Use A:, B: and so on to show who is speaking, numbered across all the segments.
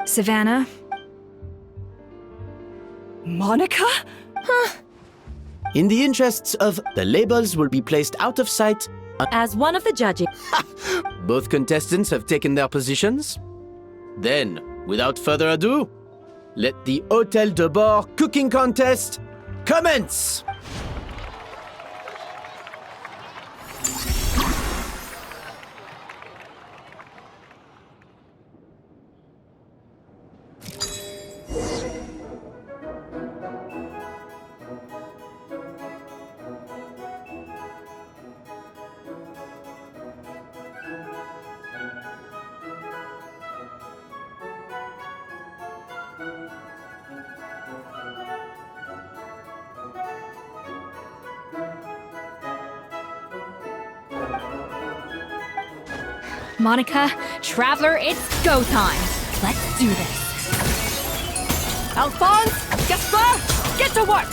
A: Savannah?
B: Monica?
A: Huh.
C: In the interests of the labels will be placed out of sight.
D: As one of the judges.
C: Both contestants have taken their positions. Then, without further ado, let the Hôtel de Bord cooking contest commence!
A: Monica, Traveler, it's go time. Let's do this.
B: Alphonse? Gaspar? Get to work!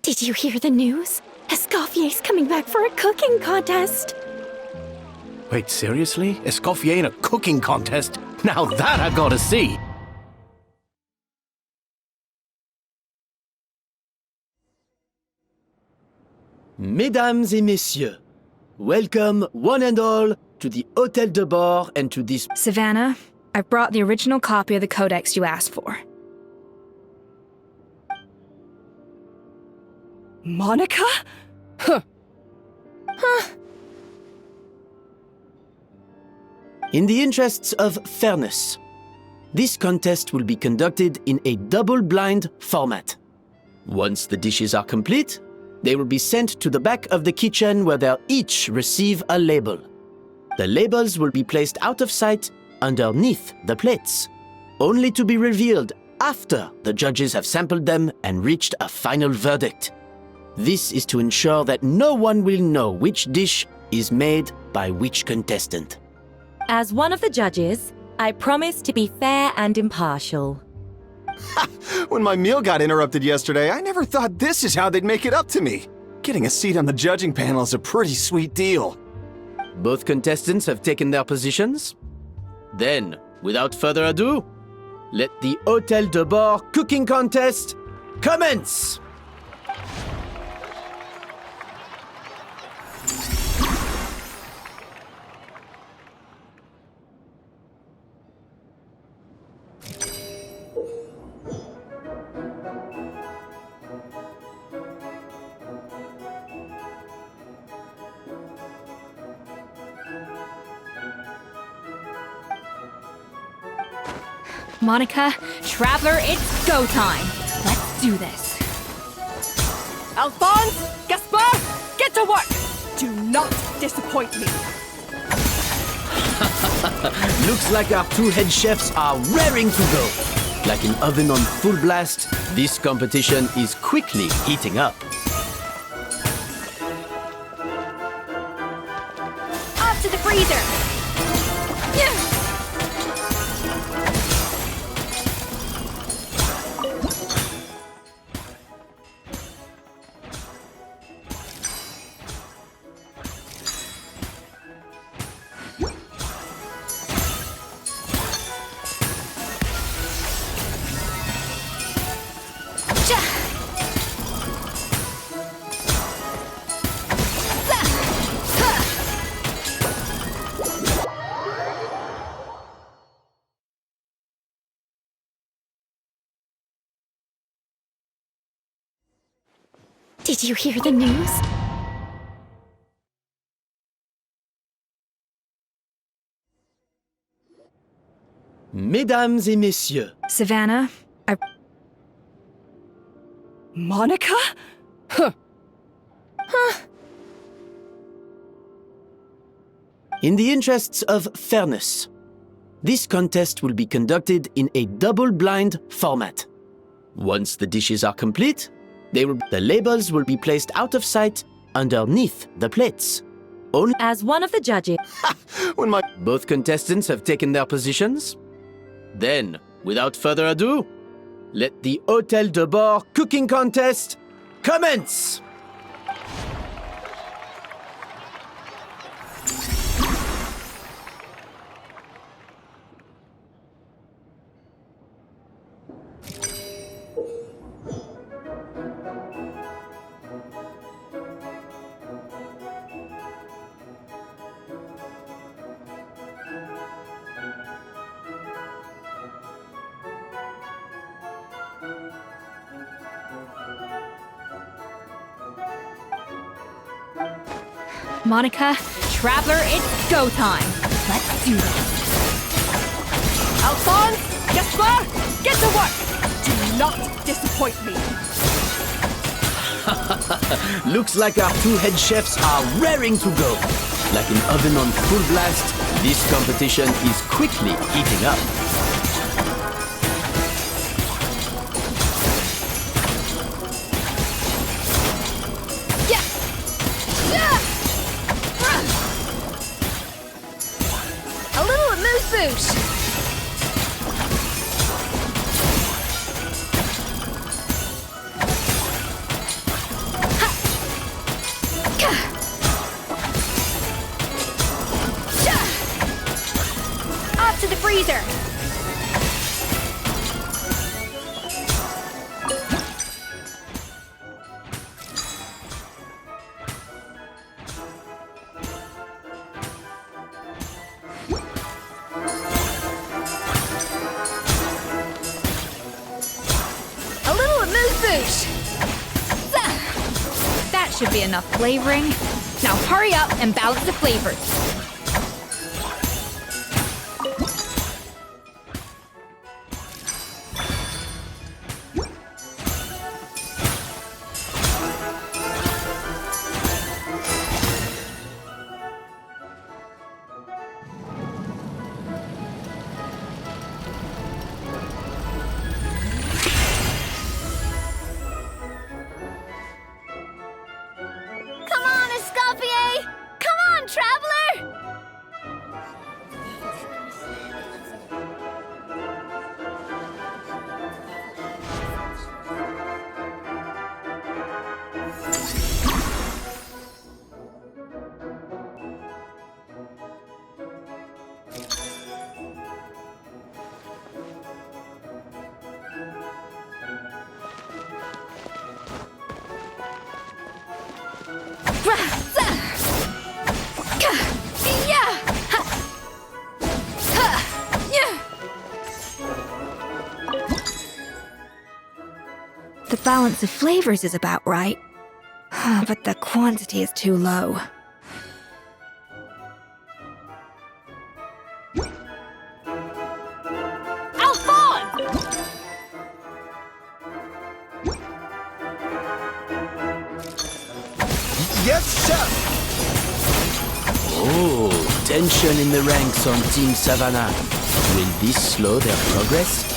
A: Did you hear the news? Escoffier's coming back for a cooking contest.
E: Wait, seriously? Escoffier in a cooking contest? Now that I gotta see!
C: Mesdames et messieurs, welcome one and all to the Hôtel de Bord and to this...
A: Savannah, I've brought the original copy of the codex you asked for.
B: Monica?
C: In the interests of fairness, this contest will be conducted in a double-blind format. Once the dishes are complete, they will be sent to the back of the kitchen where they'll each receive a label. The labels will be placed out of sight underneath the plates, only to be revealed after the judges have sampled them and reached a final verdict. This is to ensure that no one will know which dish is made by which contestant.
D: As one of the judges, I promise to be fair and impartial.
F: When my meal got interrupted yesterday, I never thought this is how they'd make it up to me. Getting a seat on the judging panel is a pretty sweet deal.
C: Both contestants have taken their positions. Then, without further ado, let the Hôtel de Bord cooking contest commence!
A: Monica, Traveler, it's go time. Let's do this.
B: Alphonse? Gaspar? Get to work! Do not disappoint me.
C: Looks like our two head chefs are raring to go. Like an oven on full blast, this competition is quickly heating up.
A: Off to the freezer! Did you hear the news?
C: Mesdames et messieurs,
A: Savannah,
B: Monica?
C: in the interests of fairness, this contest will be conducted in a double-blind format. Once the dishes are complete, the labels will be placed out of sight underneath the plates, only
D: As one of the judges,
F: When my
C: both contestants have taken their positions, then, without further ado, let the Hôtel de Bord cooking contest commence!
A: Monica, Traveler, it's go time. Let's do this.
B: Alphonse, Gaspard, get to work! Do not disappoint me.
C: Looks like our two head chefs are raring to go. Like an oven on full blast, this competition is quickly heating up.
A: A little amuse bouche. Up to the freezer. A little amuse-bouche. That should be enough flavoring. Now hurry up and balance the flavors. Come on, Escoffier! Come on, Traveler! The balance of flavors is about right, but the quantity is too low. Alphonse!
F: Yes, chef!
C: Oh, tension in the ranks on Team Savannah. Will this slow their progress?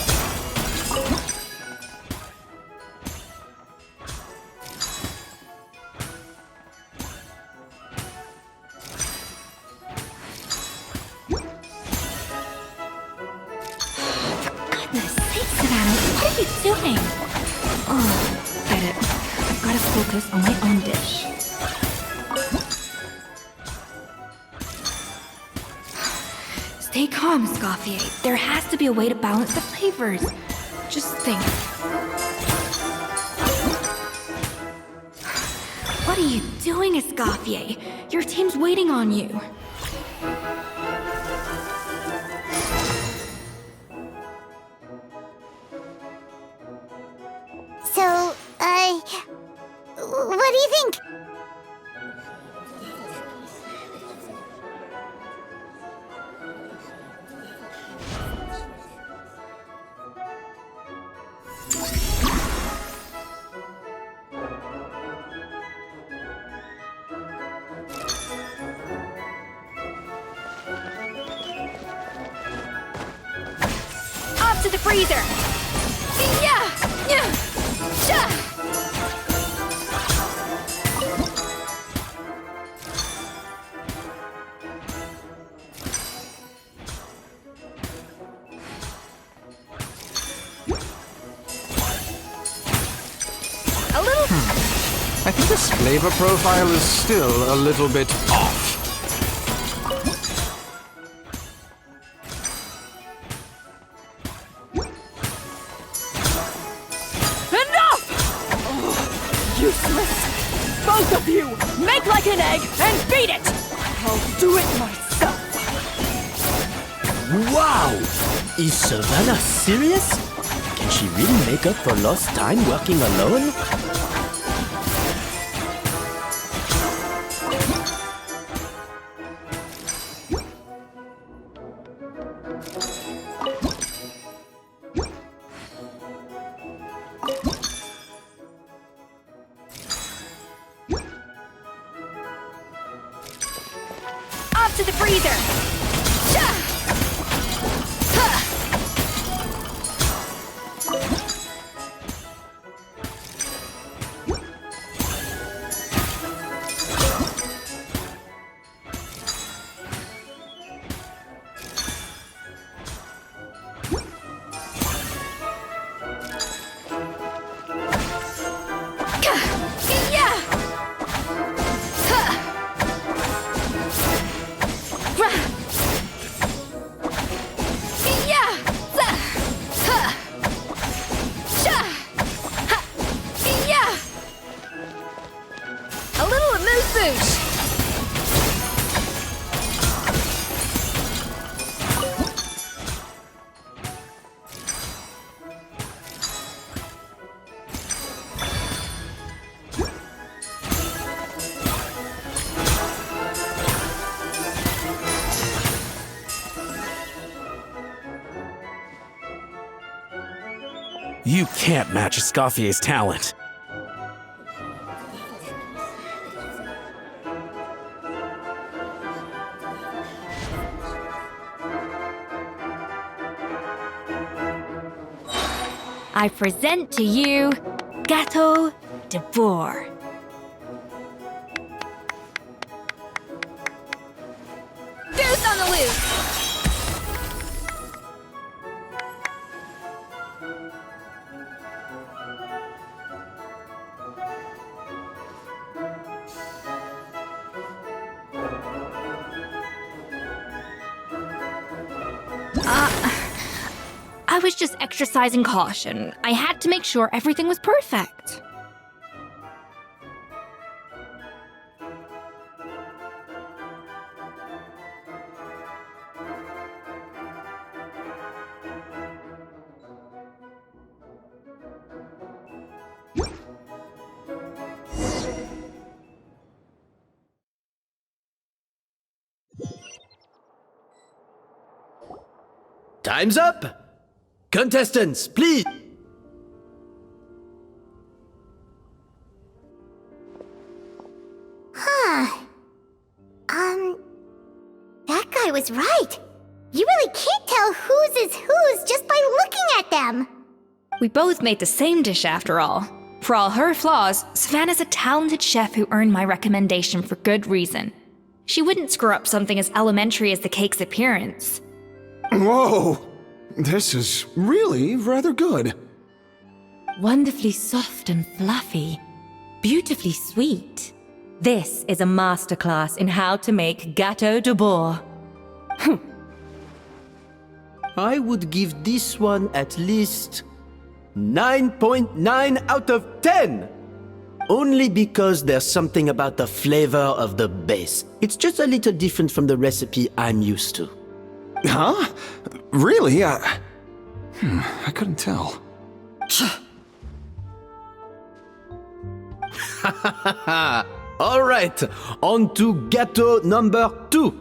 A: Goodness sakes, Savannah, what are you doing? Oh, get it. I've got to focus on my own dish. Stay calm, Escoffier. There has to be a way to balance the flavors. Just think. What are you doing, Escoffier? Your team's waiting on you.
G: So, what do you think?
A: Up to the freezer! Yeah! Yeah! Sha!
E: I think this flavor profile is still a little bit off.
B: Enough! Oh, useless! Both of you! Make like an egg and beat it! I'll do it myself!
C: Wow! Is Savannah serious? Can she really make up for lost time working alone?
A: Off to the freezer! Sha! Ha! A little amuse-bouche!
E: You can't match Escoffier's talent.
A: I present to you Gâteau de Bourg. Goose on the loose! I was just exercising caution. I had to make sure everything was perfect.
C: Time's up! Contestants, please!
G: That guy was right. You really can't tell whose is whose just by looking at them.
A: We both made the same dish after all. For all her flaws, Savannah's a talented chef who earned my recommendation for good reason. She wouldn't screw up something as elementary as the cake's appearance.
F: Whoa! This is really rather good.
D: Wonderfully soft and fluffy. Beautifully sweet. This is a masterclass in how to make Gâteau de Bourg.
C: I would give this one at least 9.9 out of 10! Only because there's something about the flavor of the base. It's just a little different from the recipe I'm used to.
F: Huh? Really? I couldn't tell.
C: All right, on to gâteau number 2.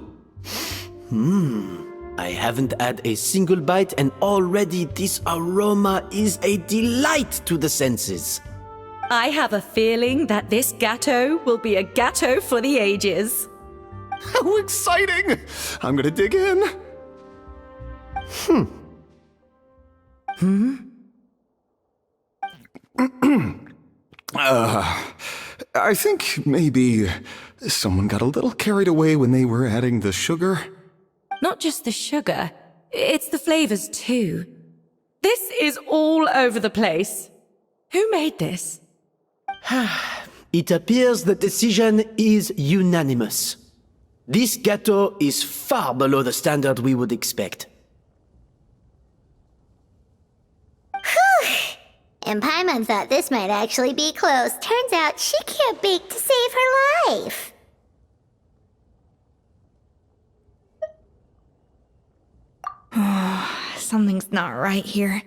C: I haven't had a single bite and already this aroma is a delight to the senses.
D: I have a feeling that this gâteau will be a gâteau for the ages.
F: How exciting! I'm gonna dig in. I think maybe someone got a little carried away when they were adding the sugar.
D: Not just the sugar, it's the flavors too. This is all over the place. Who made this?
C: It appears the decision is unanimous. This gâteau is far below the standard we would expect.
G: And Paimon thought this might actually be close. Turns out she can't bake to save her life.
A: Something's not right here.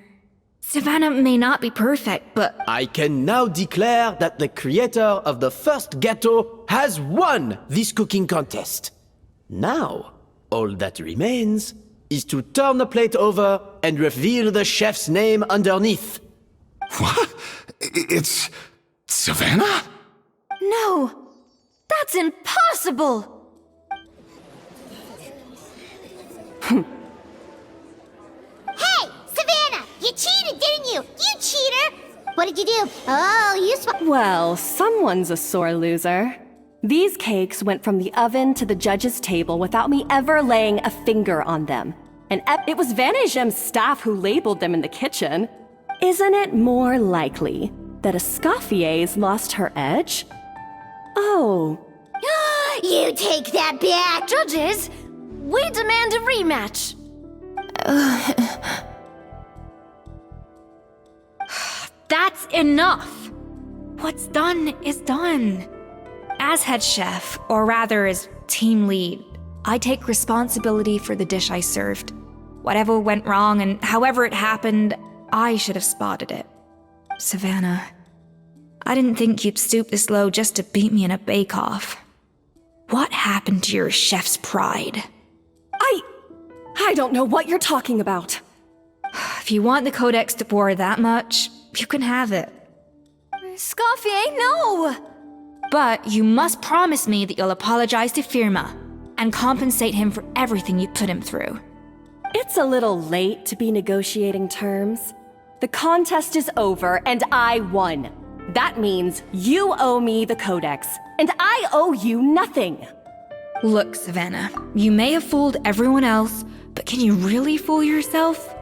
A: Savannah may not be perfect, but
C: I can now declare that the creator of the first gâteau has won this cooking contest. Now, all that remains is to turn the plate over and reveal the chef's name underneath.
F: What? It's Savannah?
A: no! That's impossible!
G: Hey, Savannah! You cheated, didn't you? You cheater! What did you do? Oh, you
B: Well, someone's a sore loser. These cakes went from the oven to the judge's table without me ever laying a finger on them. And it was Van Gem's staff who labeled them in the kitchen. Isn't it more likely that Escoffier's lost her edge? Oh.
G: You take that back!
A: Judges, we demand a rematch! That's enough! What's done is done. As head chef, or rather as team lead, I take responsibility for the dish I served. Whatever went wrong and however it happened, I should have spotted it. Savannah, I didn't think you'd stoop this low just to beat me in a bake-off. What happened to your chef's pride?
B: I don't know what you're talking about.
A: If you want the Codex to bore that much, you can have it. Scoffier, no! But you must promise me that you'll apologize to Firma and compensate him for everything you put him through.
B: It's a little late to be negotiating terms. The contest is over and I won. That means you owe me the Codex, and I owe you nothing.
A: Look, Savannah, you may have fooled everyone else, but can you really fool yourself?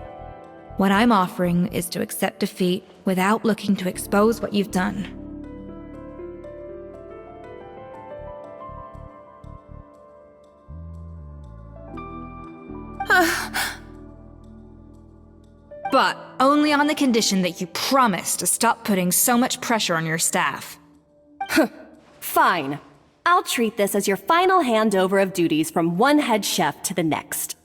A: What I'm offering is to accept defeat without looking to expose what you've done. But only on the condition that you promise to stop putting so much pressure on your staff.
B: Fine. I'll treat this as your final handover of duties from one head chef to the next.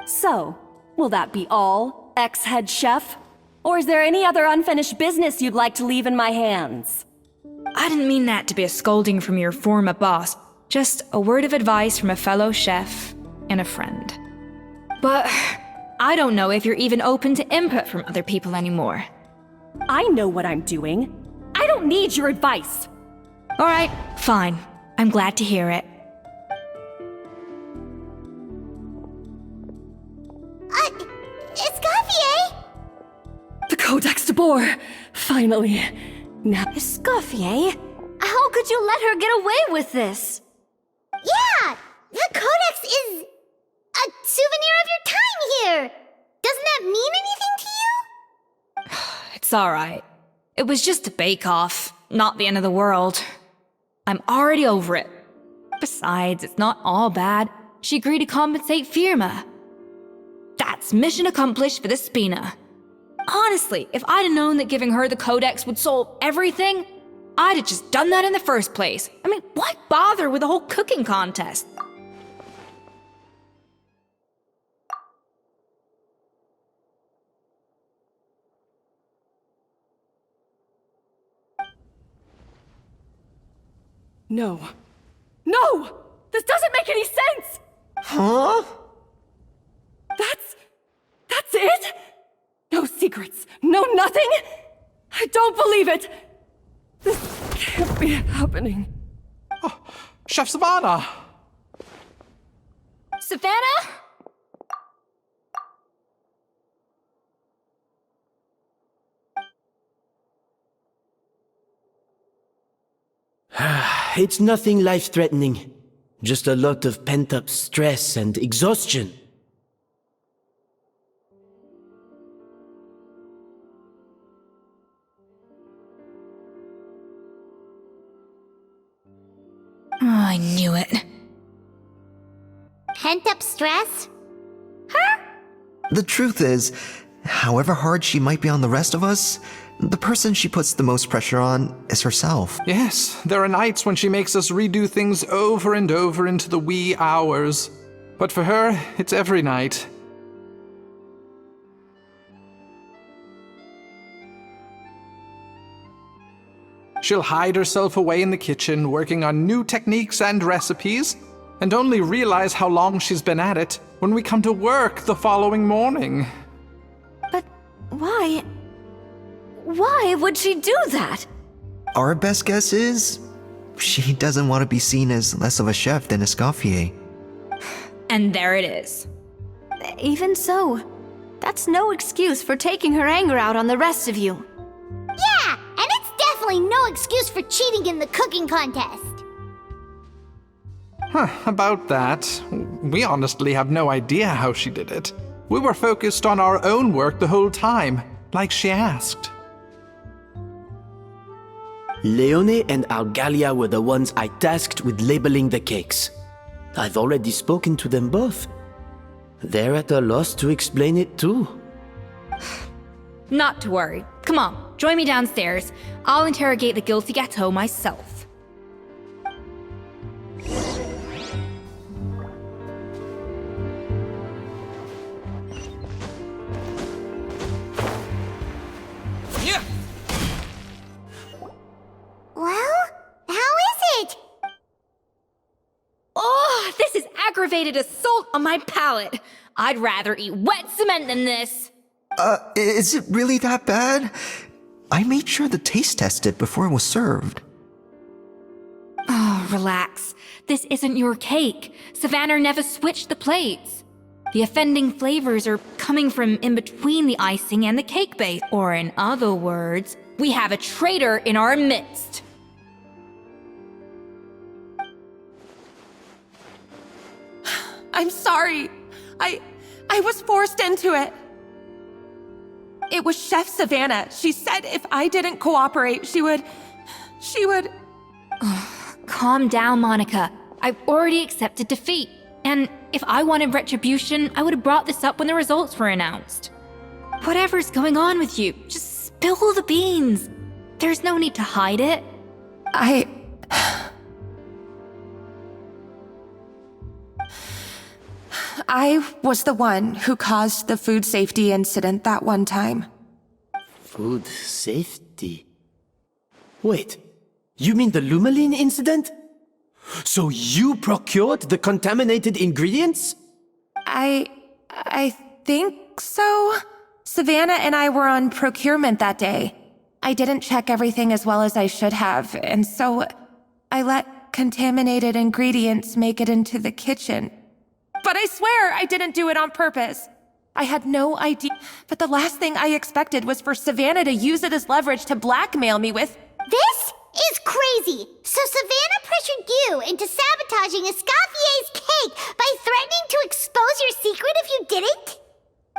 B: So, will that be all, ex-head chef? Or is there any other unfinished business you'd like to leave in my hands?
A: I didn't mean that to be a scolding from your former boss, just a word of advice from a fellow chef and a friend. But I don't know if you're even open to input from other people anymore.
B: I know what I'm doing. I don't need your advice.
A: All right, fine. I'm glad to hear it.
G: Escoffier!
B: The Codex de Boer! Finally. Now.
A: Escoffier? How could you let her get away with this?
G: Yeah! The Codex is a souvenir of your time here! Doesn't that mean anything to you?
A: It's alright. It was just a bake-off, not the end of the world. I'm already over it. Besides, it's not all bad. She agreed to compensate Firma. That's mission accomplished for the Spina. Honestly, if I'd have known that giving her the Codex would solve everything, I'd have just done that in the first place. I mean, why bother with the whole cooking contest?
B: No. No! This doesn't make any sense!
C: Huh?
B: That's it? No secrets, no nothing? I don't believe it! This can't be happening.
E: Oh, Chef Savannah!
A: Savannah?
C: It's nothing life-threatening. Just a lot of pent-up stress and exhaustion.
A: I knew it.
G: Pent up stress?
H: The truth is, however hard she might be on the rest of us, the person she puts the most pressure on is herself.
I: Yes, there are nights when she makes us redo things over and over into the wee hours. But for her, it's every night. She'll hide herself away in the kitchen, working on new techniques and recipes, and only realize how long she's been at it when we come to work the following morning.
D: But why? Why would she do that?
H: Our best guess is she doesn't want to be seen as less of a chef than Escoffier.
A: And there it is.
B: Even so, that's no excuse for taking her anger out on the rest of you.
G: Yeah, and it's definitely no excuse for cheating in the cooking contest.
I: About that, we honestly have no idea how she did it. We were focused on our own work the whole time, like she asked.
C: Leone and Algalia were the ones I tasked with labeling the cakes. I've already spoken to them both. They're at a loss to explain it too.
A: Not to worry. Come on, join me downstairs. I'll interrogate the guilty gâteau myself.
G: Well, how is it?
A: Oh, this is aggravated assault on my palate. I'd rather eat wet cement than this.
H: Is it really that bad? I made sure to taste test it before it was served.
A: Oh, relax. This isn't your cake. Savannah never switched the plates. The offending flavors are coming from in between the icing and the cake base. Or in other words, we have a traitor in our midst.
J: I'm sorry. I was forced into it. It was Chef Savannah. She said if I didn't cooperate, she would...
A: Calm down, Monica. I've already accepted defeat. And if I wanted retribution, I would have brought this up when the results were announced. Whatever's going on with you, just spill the beans. There's no need to hide it.
J: I was the one who caused the food safety incident that one time.
C: Food safety? Wait, you mean the Lumaline incident? So you procured the contaminated ingredients?
J: I think so. Savannah and I were on procurement that day. I didn't check everything as well as I should have, and so I let contaminated ingredients make it into the kitchen. But I swear I didn't do it on purpose. I had no idea. But the last thing I expected was for Savannah to use it as leverage to blackmail me with...
G: This is crazy! So Savannah pressured you into sabotaging Escoffier's cake by threatening to expose your secret if you didn't?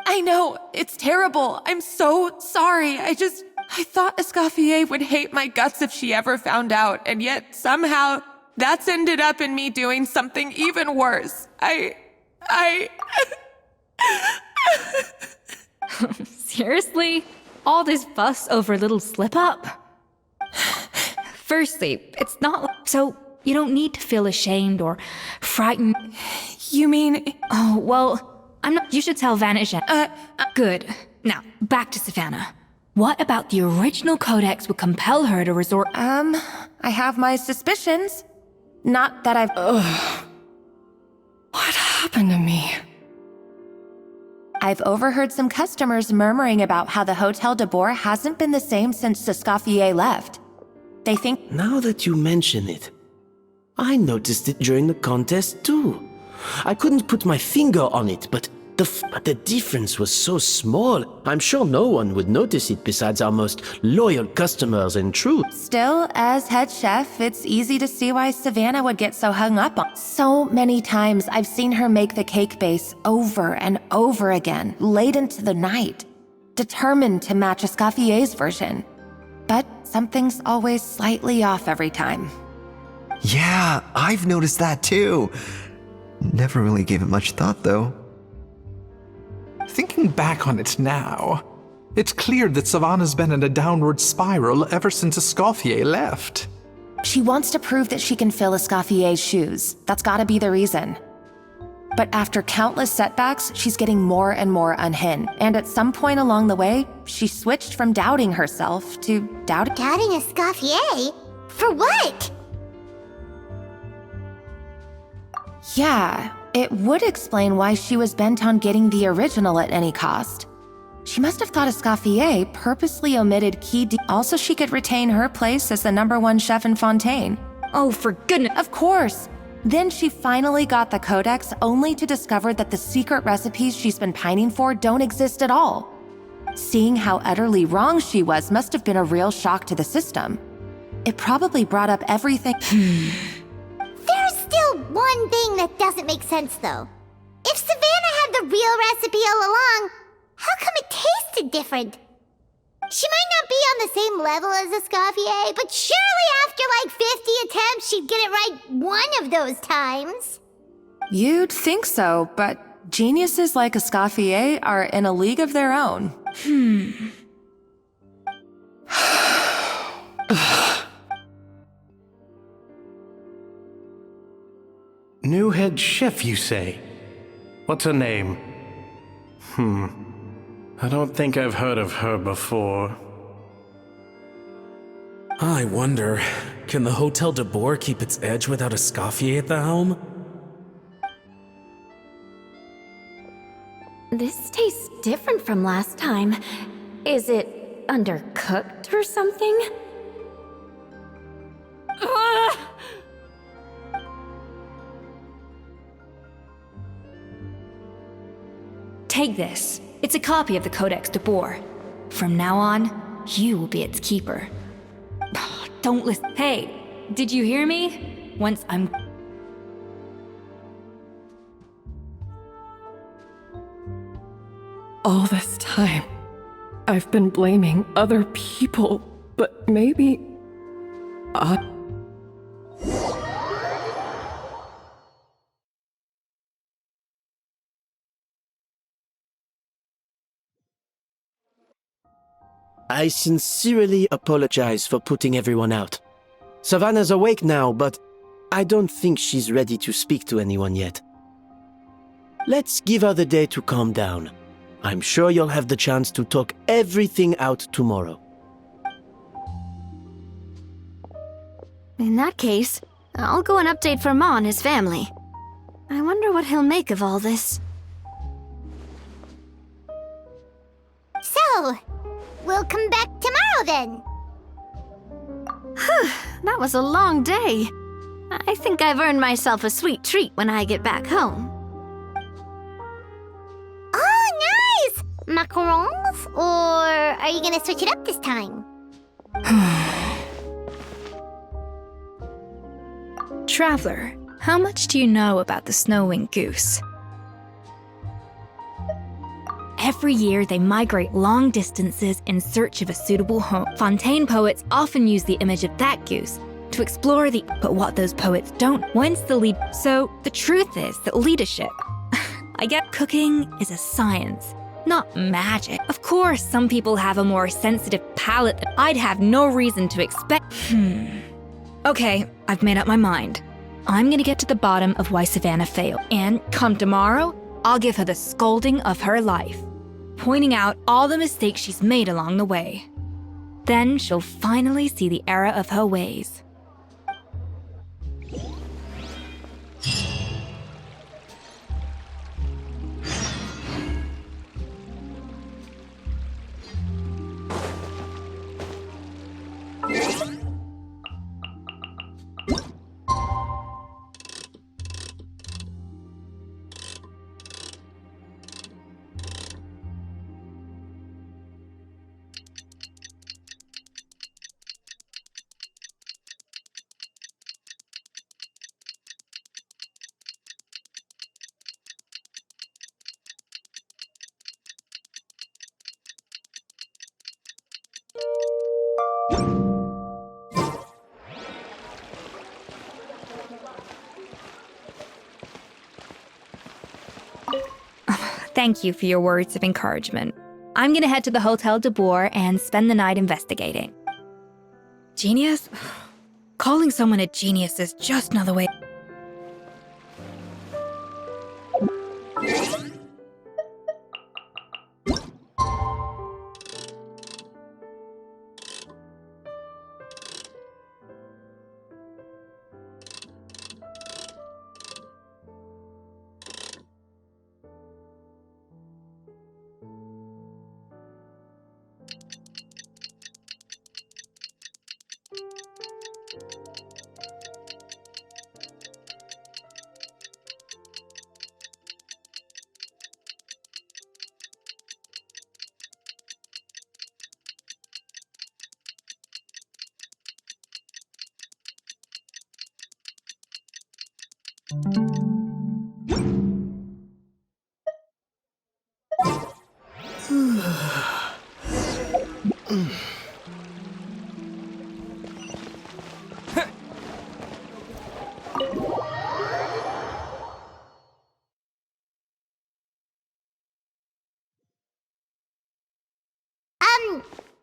J: I know, it's terrible. I'm so sorry. I thought Escoffier would hate my guts if she ever found out, and yet somehow that's ended up in me doing something even worse.
A: Seriously? All this fuss over a little slip-up? Firstly, it's not so you don't need to feel ashamed or frightened.
J: You mean...
A: Oh, well, I'm not... You should tell Vanish. Good. Now, back to Savannah. What about the original codex would compel her to resort...
J: I have my suspicions. Not that I've... What happened to me? I've overheard some customers murmuring about how the Hotel de Boer hasn't been the same since Escoffier left. They think...
C: Now that you mention it, I noticed it during the contest too. I couldn't put my finger on it, but the difference was so small. I'm sure no one would notice it besides our most loyal customers and troops.
J: Still, as head chef, it's easy to see why Savannah would get so hung up on. So many times I've seen her make the cake base over and over again, late into the night, determined to match Escoffier's version. But something's always slightly off every time.
H: Yeah, I've noticed that too. Never really gave it much thought, though.
I: Thinking back on it now, it's clear that Savannah's been in a downward spiral ever since Escoffier left.
J: She wants to prove that she can fill Escoffier's shoes. That's gotta be the reason. But after countless setbacks, she's getting more and more unhinged. And at some point along the way, she switched from doubting herself to doubting
G: Escoffier? For what?
J: Yeah, it would explain why she was bent on getting the original at any cost. She must have thought Escoffier purposely omitted also she could retain her place as the #1 chef in Fontaine.
A: Oh, for goodness.
J: Of course. Then she finally got the codex, only to discover that the secret recipes she's been pining for don't exist at all. Seeing how utterly wrong she was must have been a real shock to the system. It probably brought up everything.
G: There's still one thing that doesn't make sense, though. If Savannah had the real recipe all along, how come it tasted different? She might not be on the same level as Escoffier, but surely after like 50 attempts, she'd get it right one of those times.
J: You'd think so, but geniuses like Escoffier are in a league of their own.
E: New head chef, you say? What's her name? I don't think I've heard of her before.
K: I wonder, can the Hotel de Boer keep its edge without Escoffier at the helm?
L: This tastes different from last time. Is it undercooked or something?
A: Take this. It's a copy of the Codex de Boer. From now on, you will be its keeper. Don't listen. Hey, did you hear me? Once I'm...
B: All this time, I've been blaming other people, but maybe...
C: I sincerely apologize for putting everyone out. Savannah's awake now, but I don't think she's ready to speak to anyone yet. Let's give her the day to calm down. I'm sure you'll have the chance to talk everything out tomorrow.
L: In that case, I'll go and update for Ma and his family. I wonder what he'll make of all this.
G: So, we'll come back tomorrow then.
L: That was a long day. I think I've earned myself a sweet treat when I get back home.
G: Oh, nice! Macarons? Or are you gonna switch it up this time?
A: Traveler, how much do you know about the snow-winged goose? Every year, they migrate long distances in search of a suitable home. Fontaine poets often use the image of that goose to explore the... But what those poets don't, once the lead... So, the truth is that leadership... I get cooking is a science, not magic. Of course, some people have a more sensitive palate that I'd have no reason to expect... Okay, I've made up my mind. I'm gonna get to the bottom of why Savannah failed. And come tomorrow, I'll give her the scolding of her life, pointing out all the mistakes she's made along the way. Then she'll finally see the error of her ways. Thank you for your words of encouragement. I'm gonna head to the Hotel de Boer and spend the night investigating. Genius? Calling someone a genius is just another way.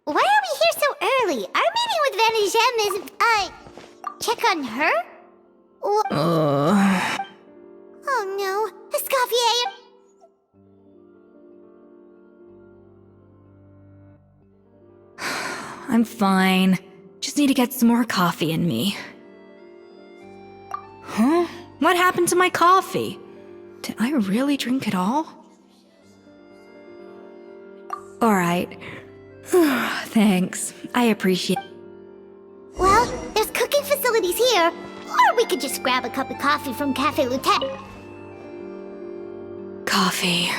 G: Why are we here so early? Our meeting with Vanigem is, check on her? Oh no, Escoffier!
A: I'm fine. Just need to get some more coffee in me. Huh? What happened to my coffee? Did I really drink it all? Alright. Thanks. I appreciate it.
G: Well, there's cooking facilities here. Or we could just grab a cup of coffee from Cafe Lieutenant.
A: Coffee.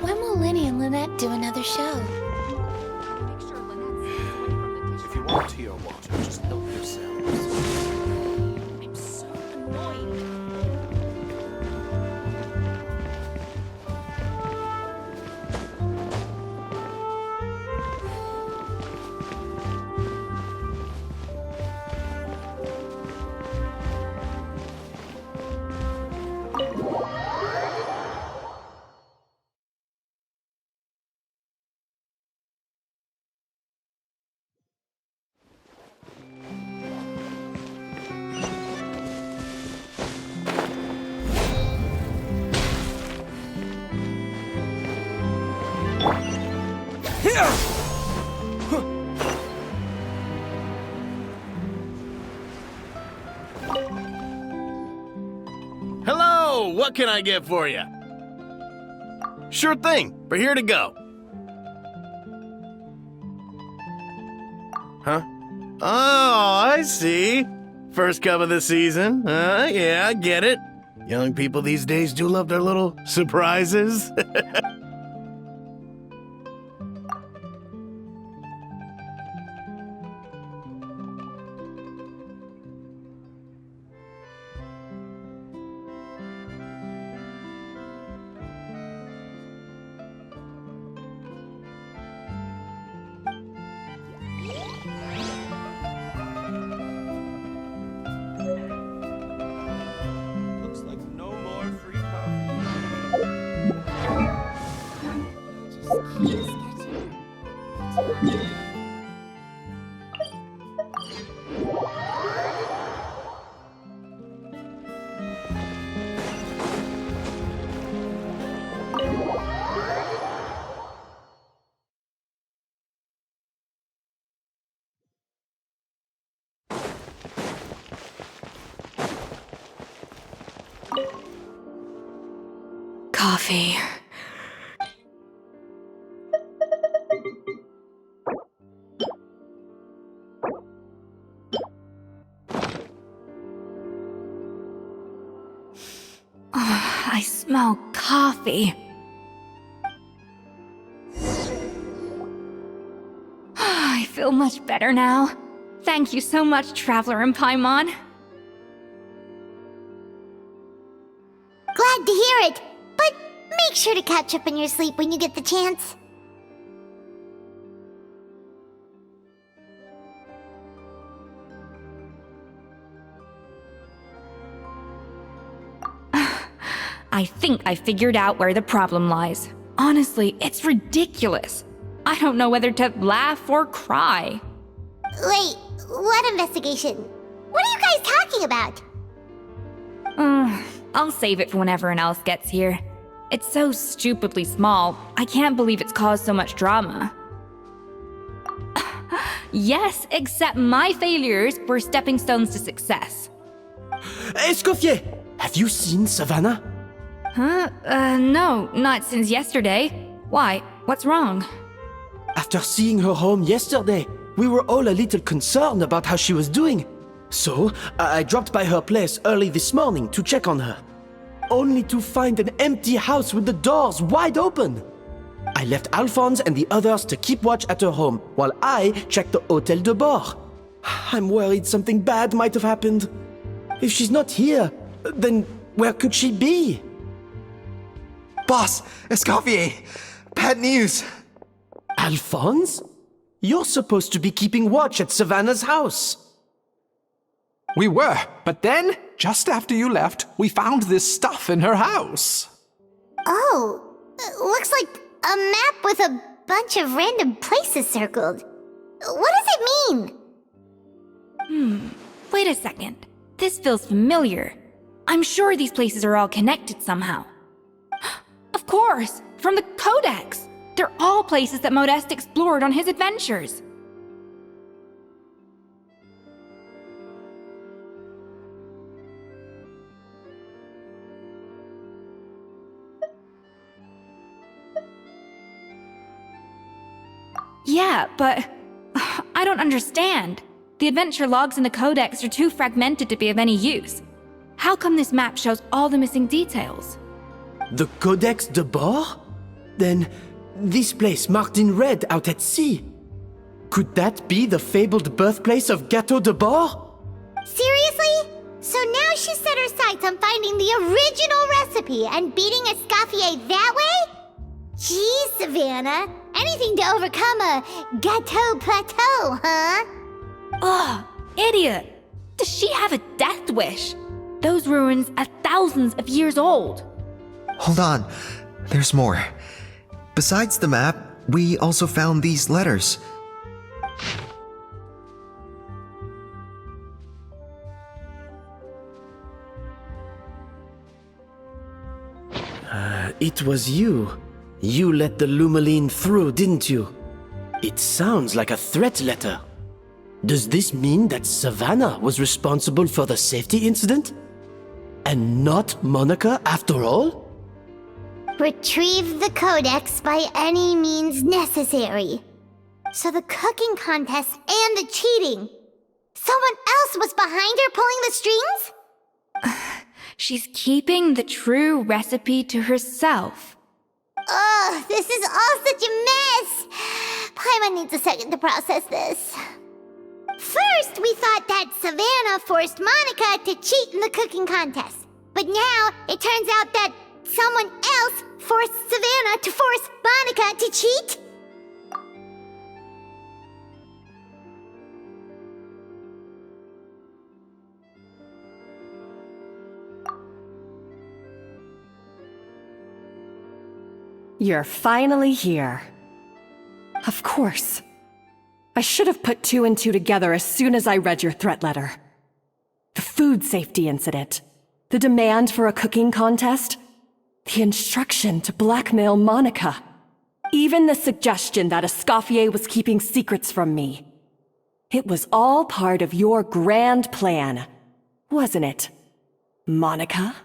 L: When will Linny and Lynette do another show?
E: If you want tea or water, just help yourselves.
D: I'm so annoyed.
E: Hello! What can I get for you? Sure thing. We're here to go. Huh? Oh, I see. First cup of the season. Yeah, I get it. Young people these days do love their little surprises. Looks like no more free
A: Coffee. I smell coffee. I feel feel much better now. Thank you so much, Traveler and Paimon.
G: Glad to hear it, but make sure to catch up in your sleep when you get the chance.
A: I think I figured out where the problem lies. Honestly, it's ridiculous. I don't know whether to laugh or cry.
G: Wait, what investigation? What are you guys talking about?
A: I'll save it for when everyone else gets here. It's so stupidly small, I can't believe it's caused so much drama. Yes, except my failures were stepping stones to success.
C: Escoffier! Have you seen Savannah?
A: Huh? No, not since yesterday. Why? What's wrong?
C: After seeing her home yesterday, we were all a little concerned about how she was doing. So, I dropped by her place early this morning to check on her. Only to find an empty house with the doors wide open. I left Alphonse and the others to keep watch at her home, while I checked the Hotel de Bord. I'm worried something bad might have happened. If she's not here, then where could she be?
H: Boss, Escoffier, bad news.
C: Alphonse? You're supposed to be keeping watch at Savannah's house.
I: We were, but then, just after you left, we found this stuff in her house.
G: Oh, looks like a map with a bunch of random places circled. What does it mean?
A: Wait a second. This feels familiar. I'm sure these places are all connected somehow. Of course! From the Codex! They're all places that Modeste explored on his adventures. Yeah, but I don't understand. The adventure logs in the Codex are too fragmented to be of any use. How come this map shows all the missing details?
C: The Codex de Bord? Then, this place marked in red out at sea. Could that be the fabled birthplace of Gâteau de Bord?
G: Seriously? So now she set her sights on finding the original recipe and beating Escoffier that way? Geez, Savannah. Anything to overcome a Gâteau plateau, huh?
A: Ugh, idiot! Does she have a death wish? Those ruins are thousands of years old.
H: Hold on, there's more. Besides the map, we also found these letters.
C: It was you. You let the Lumaline through, didn't you? It sounds like a threat letter. Does this mean that Savannah was responsible for the safety incident? And not Monica after all?
G: Retrieve the Codex by any means necessary. So the cooking contest and the cheating. Someone else was behind her pulling the strings?
A: She's keeping the true recipe to herself.
G: Ugh, this is all such a mess. Paimon needs a second to process this. First, we thought that Savannah forced Monica to cheat in the cooking contest. But now, it turns out that someone else forced Savannah to force Monica to cheat?
B: You're finally here. Of course. I should have put two and two together as soon as I read your threat letter. The food safety incident, the demand for a cooking contest, the instruction to blackmail Monica, even the suggestion that Escoffier was keeping secrets from me. It was all part of your grand plan, wasn't it, Monica?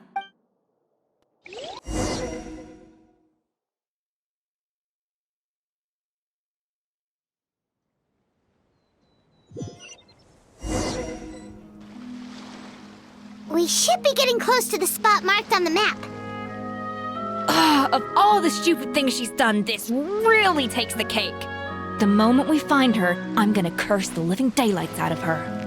G: We should be getting close to the spot marked on the map.
A: Of all the stupid things she's done, this really takes the cake. The moment we find her, I'm gonna curse the living daylights out of her.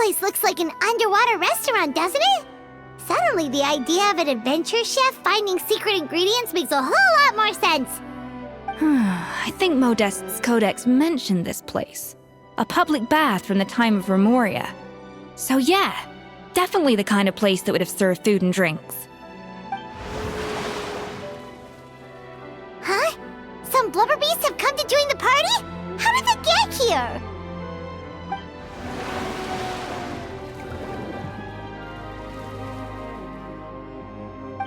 G: place looks like an underwater restaurant, doesn't it? Suddenly, the idea of an adventure chef finding secret ingredients makes a whole lot more sense.
A: I think Modest's codex mentioned this place. A public bath from the time of Remoria. So yeah, definitely the kind of place that would have served food and drinks.
G: Huh? Some blubber beasts have come to join the party? How did they get here?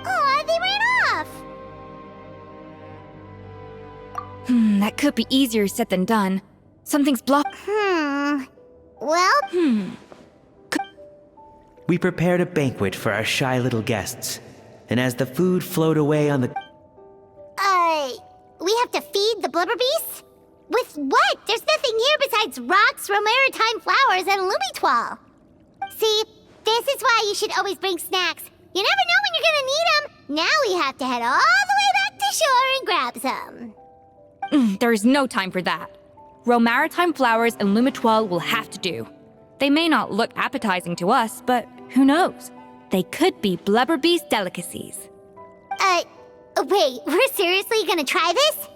G: Aw, they ran off!
A: That could be easier said than done. Something's blocked.
G: Well...
M: We prepared a banquet for our shy little guests, and as the food flowed away on the...
G: we have to feed the blubber beasts? With what? There's nothing here besides rocks, romaritime flowers, and lumitoil. See, this is why you should always bring snacks. You never know when you're gonna need them. Now we have to head all the way back to shore and grab some.
A: There is no time for that. Romaritime flowers and lumitoil will have to do. They may not look appetizing to us, but who knows? They could be blubber beast delicacies.
G: Wait, we're seriously gonna try this?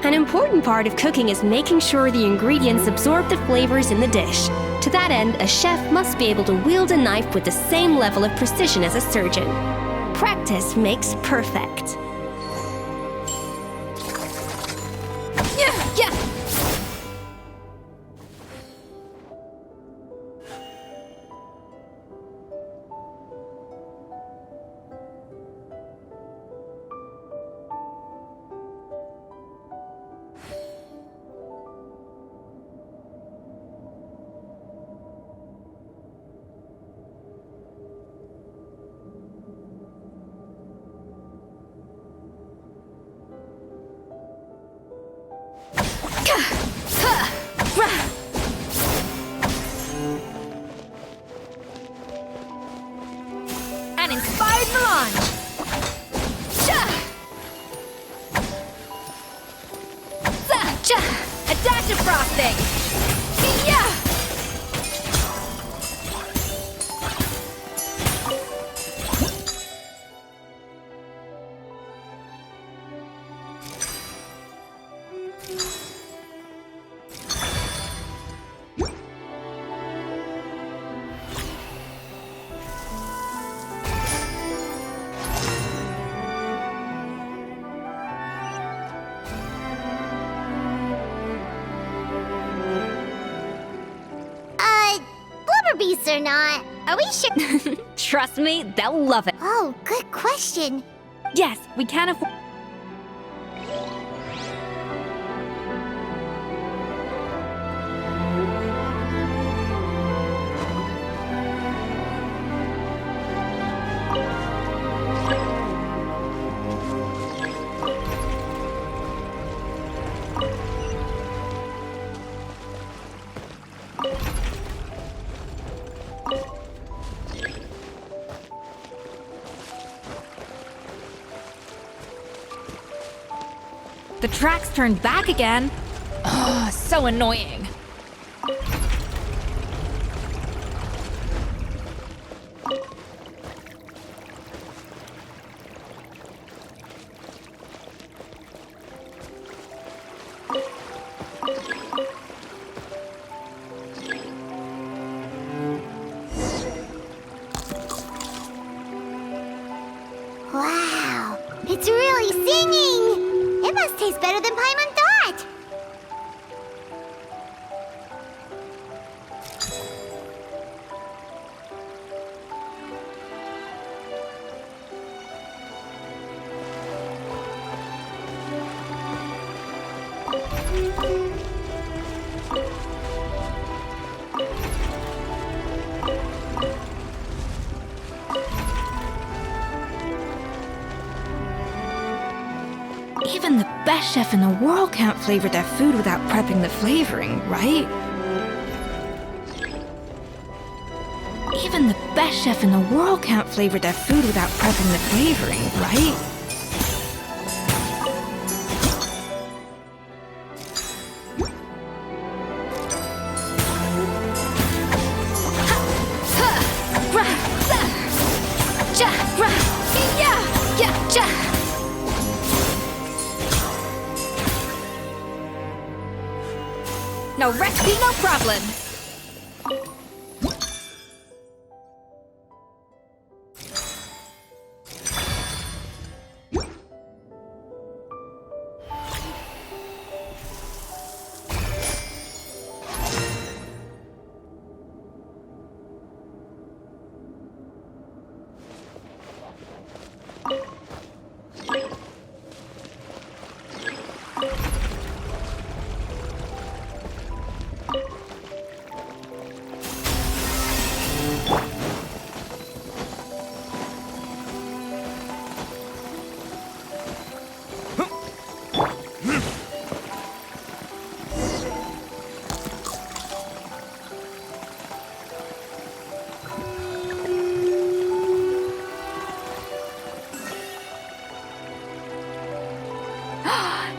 B: An important part of cooking is making sure the ingredients absorb the flavors in the dish. To that end, a chef must be able to wield a knife with the same level of precision as a surgeon. Practice makes perfect.
A: An inspired melange! A dash of frosting!
G: Beasts or not, are we sure?
A: Trust me, they'll love it.
G: Oh, good question.
A: Yes, we can afford. The tracks turned back again. Oh, so annoying.
G: Wow, it's really singing! It must taste better than Paimon thought!
A: Even the best chef in the world can't flavor their food without prepping the flavoring, right? Even the best chef in the world can't flavor their food without prepping the flavoring, right?
L: No recipe, no problem.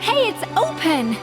A: Hey, it's open!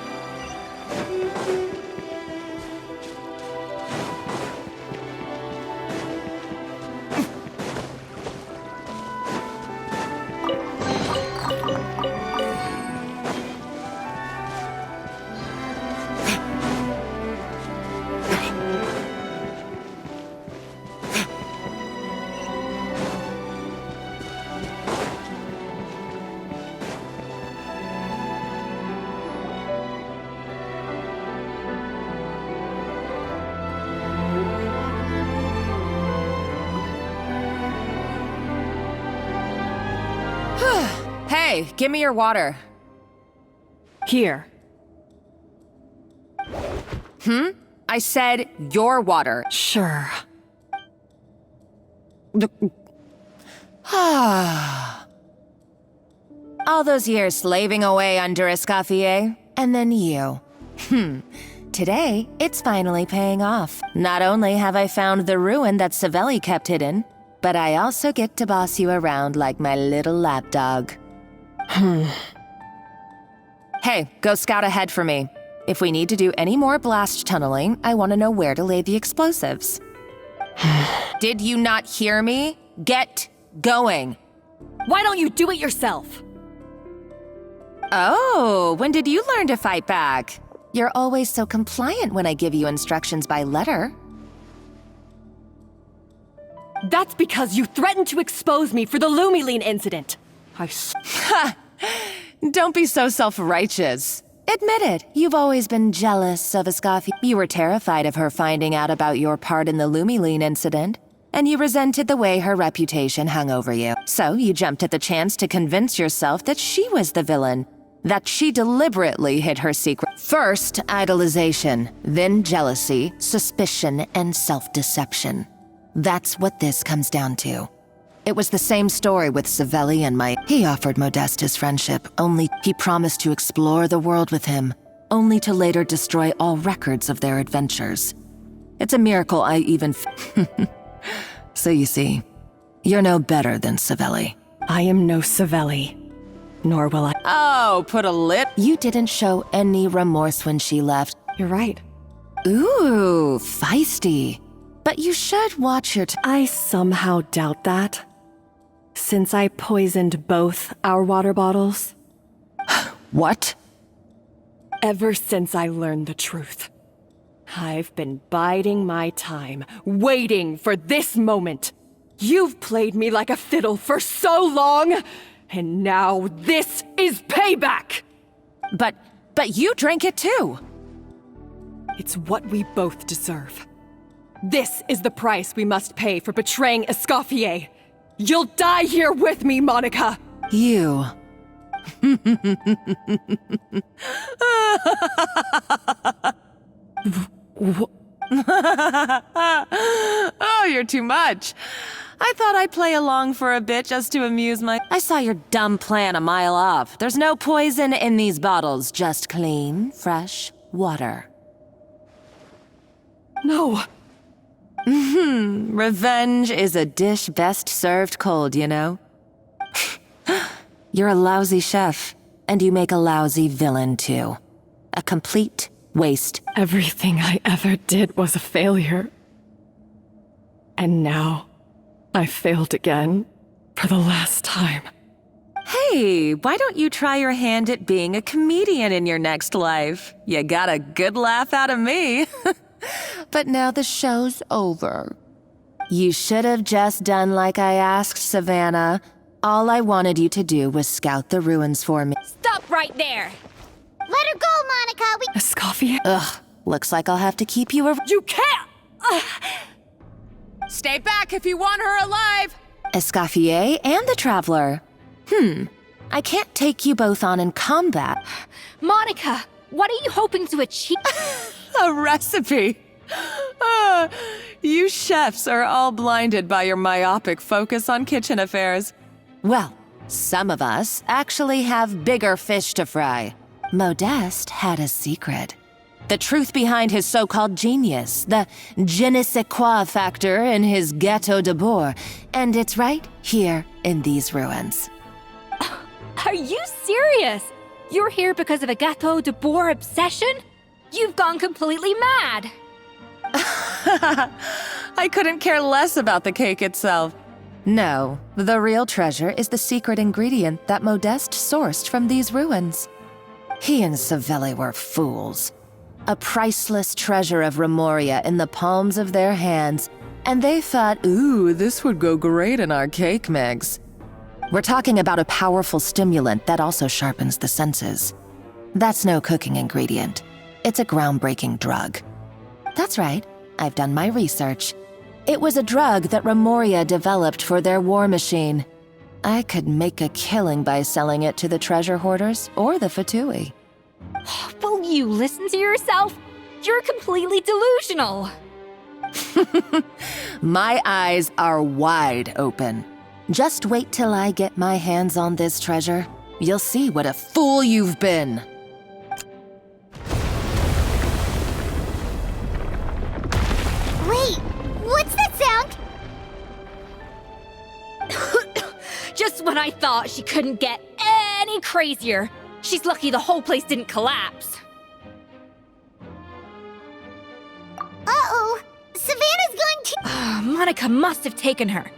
J: Hey, give me your water.
B: Here.
J: I said your water.
B: Sure.
J: All those years slaving away under Escoffier, and then you. Today, it's finally paying off. Not only have I found the ruin that Savelli kept hidden, but I also get to boss you around like my little lapdog. Hey, go scout ahead for me. If we need to do any more blast tunneling, I want to know where to lay the explosives. Did you not hear me? Get going.
B: Why don't you do it yourself?
J: Oh, when did you learn to fight back? You're always so compliant when I give you instructions by letter.
B: That's because you threatened to expose me for the Lumiline incident.
J: Don't be so self-righteous. Admit it, you've always been jealous of Escoffier. You were terrified of her finding out about your part in the Lumiline incident, and you resented the way her reputation hung over you. So you jumped at the chance to convince yourself that she was the villain, that she deliberately hid her secret. First, idolization, then jealousy, suspicion, and self-deception. That's what this comes down to. It was the same story with Savelli and He offered Modeste his friendship, only he promised to explore the world with him, only to later destroy all records of their adventures. It's a miracle I even So you see, you're no better than Savelli.
B: I am no Savelli, nor will I.
J: Oh, put a lip. You didn't show any remorse when she left.
B: You're right.
J: Ooh, feisty. But you should watch your
B: I somehow doubt that. Since I poisoned both our water bottles.
J: What?
B: Ever since I learned the truth. I've been biding my time, waiting for this moment. You've played me like a fiddle for so long, and now this is payback!
J: But you drank it too!
B: It's what we both deserve. This is the price we must pay for betraying Escoffier. You'll die here with me, Monica!
J: You. Oh, you're too much. I thought I'd play along for a bit just to amuse my— I saw your dumb plan a mile off. There's no poison in these bottles, just clean, fresh water.
B: No.
J: Revenge is a dish best served cold, you know? You're a lousy chef, and you make a lousy villain, too. A complete waste.
B: Everything I ever did was a failure. And now, I failed again, for the last time.
J: Hey, why don't you try your hand at being a comedian in your next life? You got a good laugh out of me. But now the show's over. You should have just done like I asked, Savannah. All I wanted you to do was scout the ruins for me.
A: Stop right there!
G: Let her go, Monica.
B: Escoffier?
J: Ugh, looks like I'll have to keep you
B: You can't!
J: Stay back if you want her alive! Escoffier and the Traveler. I can't take you both on in combat.
A: Monica, what are you hoping to achieve?
J: A recipe! You chefs are all blinded by your myopic focus on kitchen affairs. Well, some of us actually have bigger fish to fry. Modeste had a secret. The truth behind his so-called genius, the je ne sais quoi factor in his Gâteau de Bourg, and it's right here in these ruins.
A: Are you serious? You're here because of a Gâteau de Bourg obsession? You've gone completely mad!
J: I couldn't care less about the cake itself. No, the real treasure is the secret ingredient that Modeste sourced from these ruins. He and Savelli were fools. A priceless treasure of Remoria in the palms of their hands, and they thought, ooh, this would go great in our cake mix. We're talking about a powerful stimulant that also sharpens the senses. That's no cooking ingredient. It's a groundbreaking drug. That's right, I've done my research. It was a drug that Remoria developed for their war machine. I could make a killing by selling it to the treasure hoarders or the Fatui.
A: Will you listen to yourself? You're completely delusional.
J: My eyes are wide open. Just wait till I get my hands on this treasure. You'll see what a fool you've been.
G: Wait, what's that sound?
A: Just when I thought she couldn't get any crazier. She's lucky the whole place didn't collapse.
G: Uh-oh, Savannah's going to—
A: Monica must have taken her.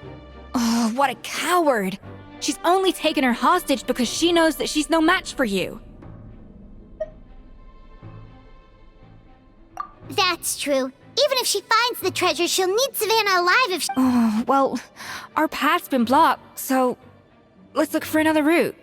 A: Oh, what a coward. She's only taken her hostage because she knows that she's no match for you.
G: That's true. Even if she finds the treasure, she'll need Savannah alive if she—
A: Oh, well, our path's been blocked, so let's look for another route.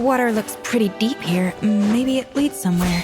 D: water looks pretty deep here. Maybe it leads somewhere.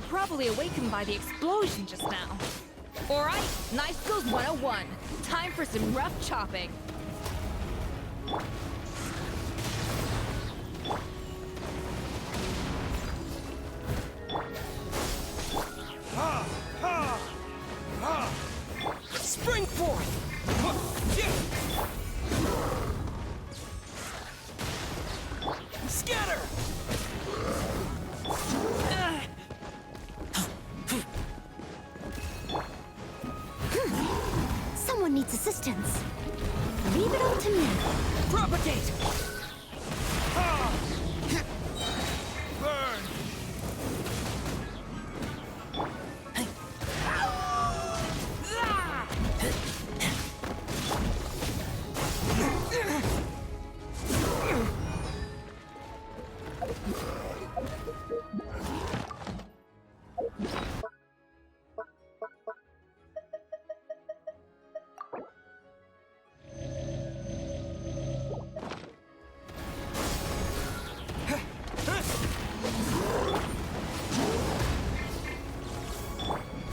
A: Probably awakened by the explosion just now. Alright, Knife Skills 101. Time for some rough chopping.
N: Spring forth! Scatter!
G: Someone needs to
L: resistance. Leave it all to me.
N: Propagate! Burn!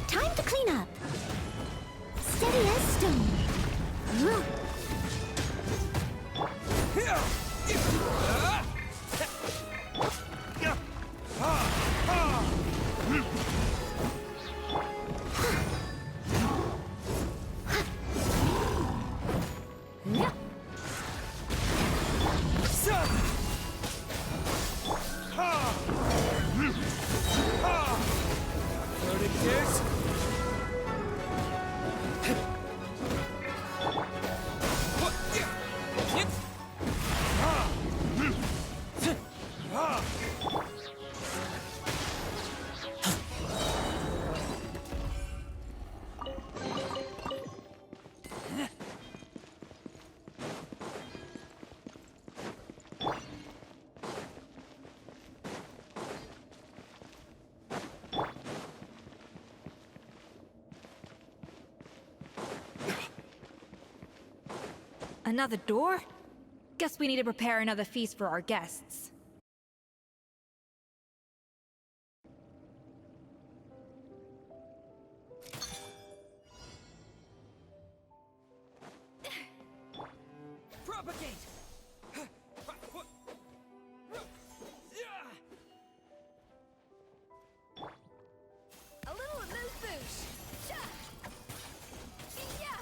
G: Time to clean up. Steady as stone.
A: Another door? Guess we need to prepare another feast for our guests.
N: Propagate!
L: A little amuse-bouche. Cha! Yeah!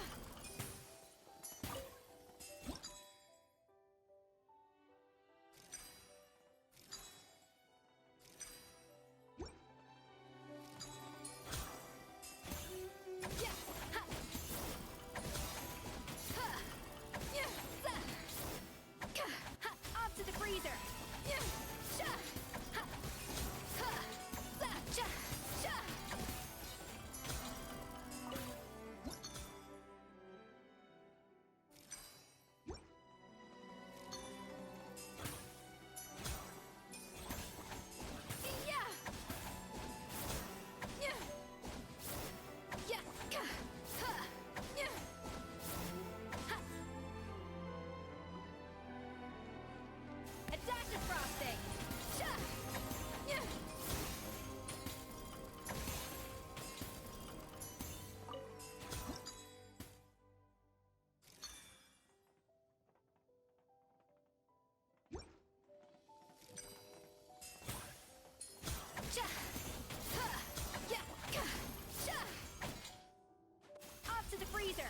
A: Off to the freezer!
L: A dash of frosting. Cha! Yeah!
A: Cha! Ha! Yeah! Ka! Cha! Off to the freezer!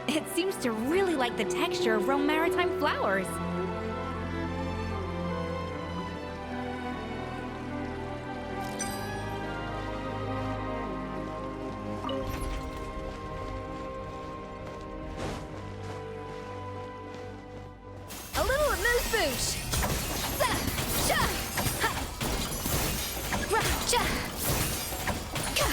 A: It seems to really like the texture of Rome Maritime flowers.
L: Boosh! Sha! Ha! Ra! Cha! Ka!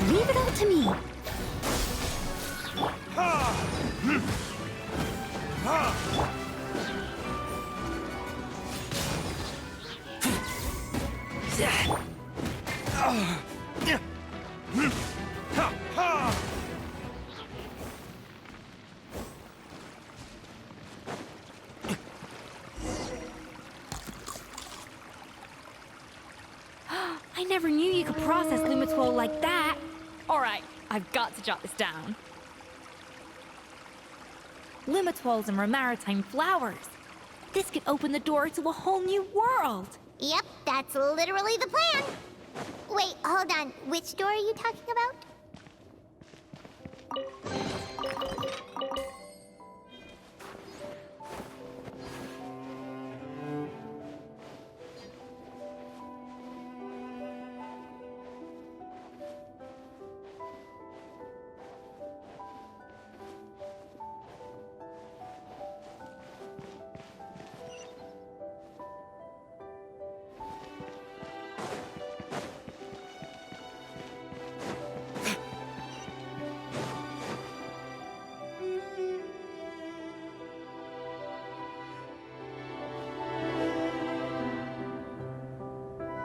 L: Leave it all to me.
A: I never knew you could process Lumitwol like that. Alright, I've got to jot this down. Lumitwols and Romaritime flowers. This could open the door to a whole new world.
G: Yep, that's literally the plan. Wait, hold on. Which door are you talking about?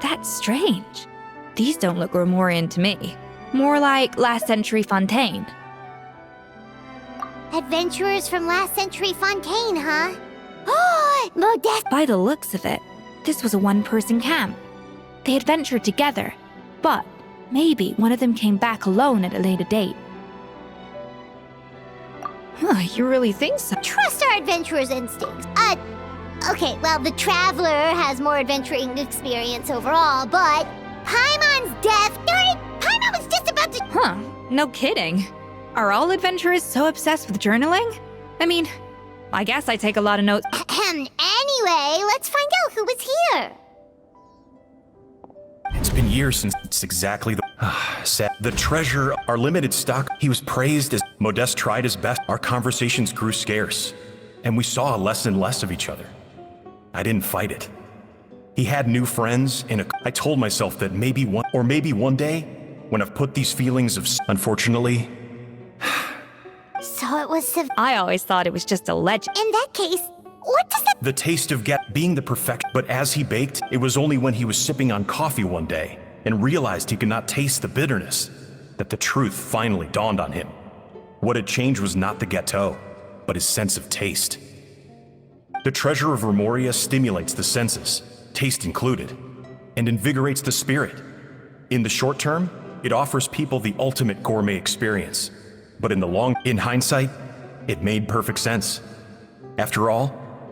A: That's strange. These don't look Romorian to me. More like last century Fontaine.
G: Adventurers from last century Fontaine, huh? Oh, Modest.
A: By the looks of it, this was a one-person camp. They adventured together, but maybe one of them came back alone at a later date. Huh, you really think so?
G: Trust our adventurer's instincts. Okay, well, the Traveler has more adventuring experience overall, but Paimon's death... Darn it! Paimon was just about to...
A: Huh, no kidding. Are all adventurers so obsessed with journaling? I mean, I guess I take a lot of notes.
G: Anyway, let's find out who was here.
N: It's been years since it's exactly the... Said the treasure, our limited stock, he was praised as... Modest tried his best. Our conversations grew scarce, and we saw less and less of each other. I didn't fight it. He had new friends, and I told myself that maybe one day, when I've put these feelings of... Unfortunately...
G: So it was...
A: I always thought it was just a legend.
G: In that case, what does that...
N: The taste of being the perfect... But as he baked, it was only when he was sipping on coffee one day and realized he could not taste the bitterness that the truth finally dawned on him. What had changed was not the gâteau, but his sense of taste. The treasure of Remoria stimulates the senses, taste included, and invigorates the spirit. In the short term, it offers people the ultimate gourmet experience. But in hindsight, it made perfect sense. After all,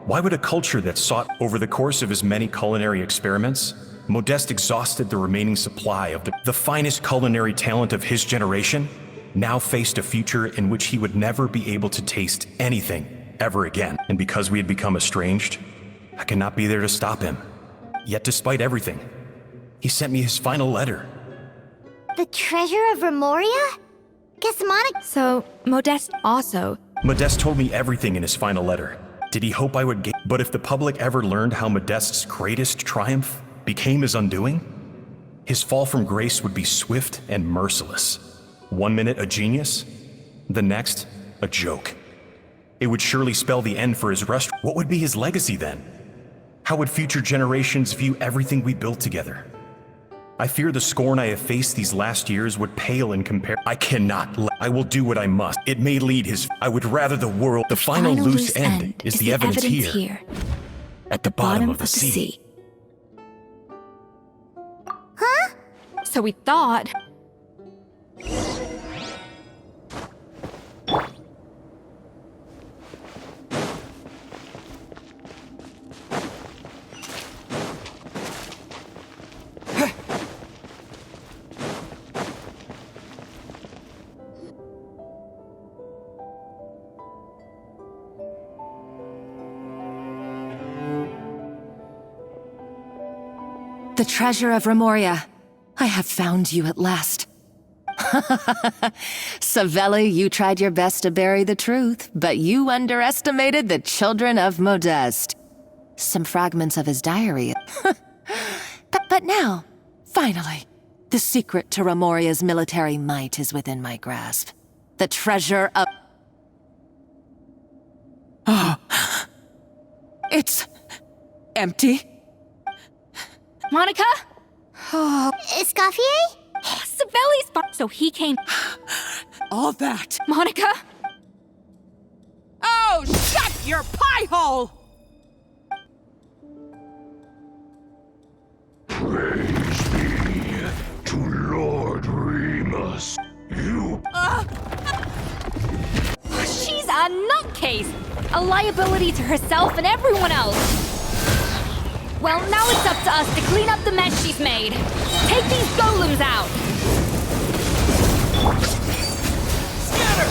N: Why would a culture that sought over the course of his many culinary experiments, Modeste exhausted the remaining supply of the finest culinary talent of his generation, now faced a future in which he would never be able to taste anything ever again? And because we had become estranged, I could not be there to stop him. Yet despite everything, he sent me his final letter.
G: The treasure of Remoria? Guess Monica...
A: So, Modeste also...
N: Modeste told me everything in his final letter. Did he hope I would get... But if the public ever learned how Modeste's greatest triumph became his undoing, his fall from grace would be swift and merciless. 1 minute a genius, the next a joke. It would surely spell the end for his restaurant. What would be his legacy then? How would future generations view everything we built together? I fear the scorn I have faced these last years would pale in comparison. I cannot I will do what I must. It may lead his... I would rather the world... The final loose end is the evidence here. At the bottom of the sea.
G: Huh?
A: So we thought...
O: The treasure of Remoria. I have found you at last. Savelli, you tried your best to bury the truth, but you underestimated the children of Modeste. Some fragments of his diary. but now, finally, the secret to Remoria's military might is within my grasp. The treasure of... Oh. It's... empty.
A: Monica?
G: Oh. Escoffier?
A: Savelli's so he came...
O: All that.
A: Monica?
O: Oh, shut your pie hole!
P: Praise be to Lord Remus. You...
A: She's a nutcase! A liability to herself and everyone else! Well, now it's up to us to clean up the mess she's made. Take these golems out!
P: Scatter!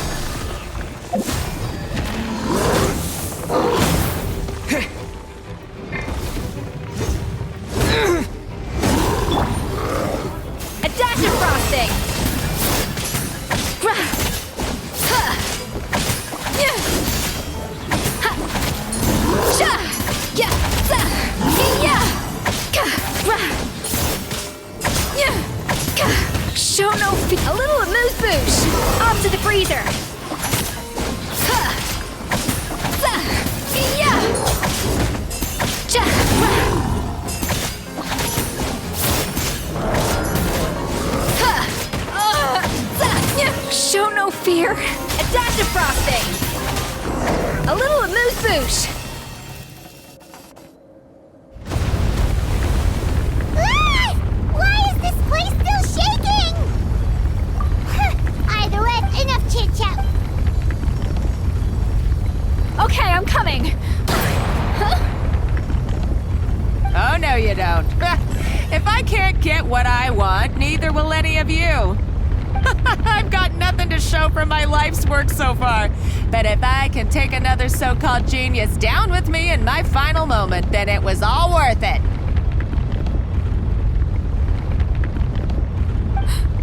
A: A dash of frosting! Show no fear. A little amuse-bouche. Off to the freezer. Show no fear. A dash of frosting. A little amuse-bouche.
G: Why is this place still shaking? Either way, enough chit-chat.
A: Okay, I'm coming.
O: Oh, no you don't. If I can't get what I want, neither will any of you. I've got nothing to show for my life's work so far. But if I can take another so-called genius down with me in my final moment, then it was all worth it.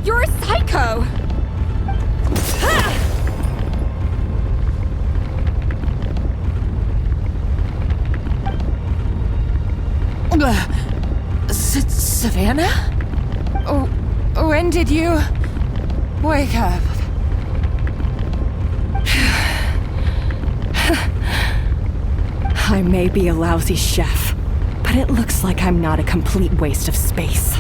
A: You're a psycho!
O: Savannah? Oh, when did you wake up?
B: I may be a lousy chef, but it looks like I'm not a complete waste of space.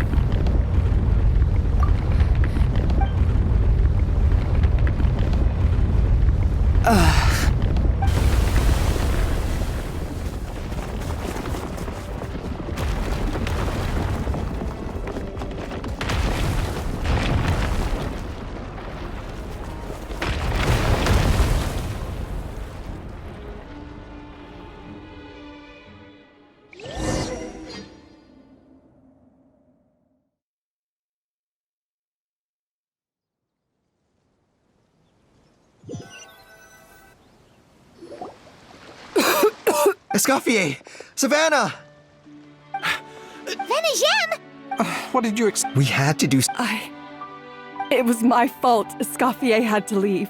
H: Escoffier! Savannah!
G: Venejem!
I: What did you
H: We had to do.
B: It was my fault Escoffier had to leave.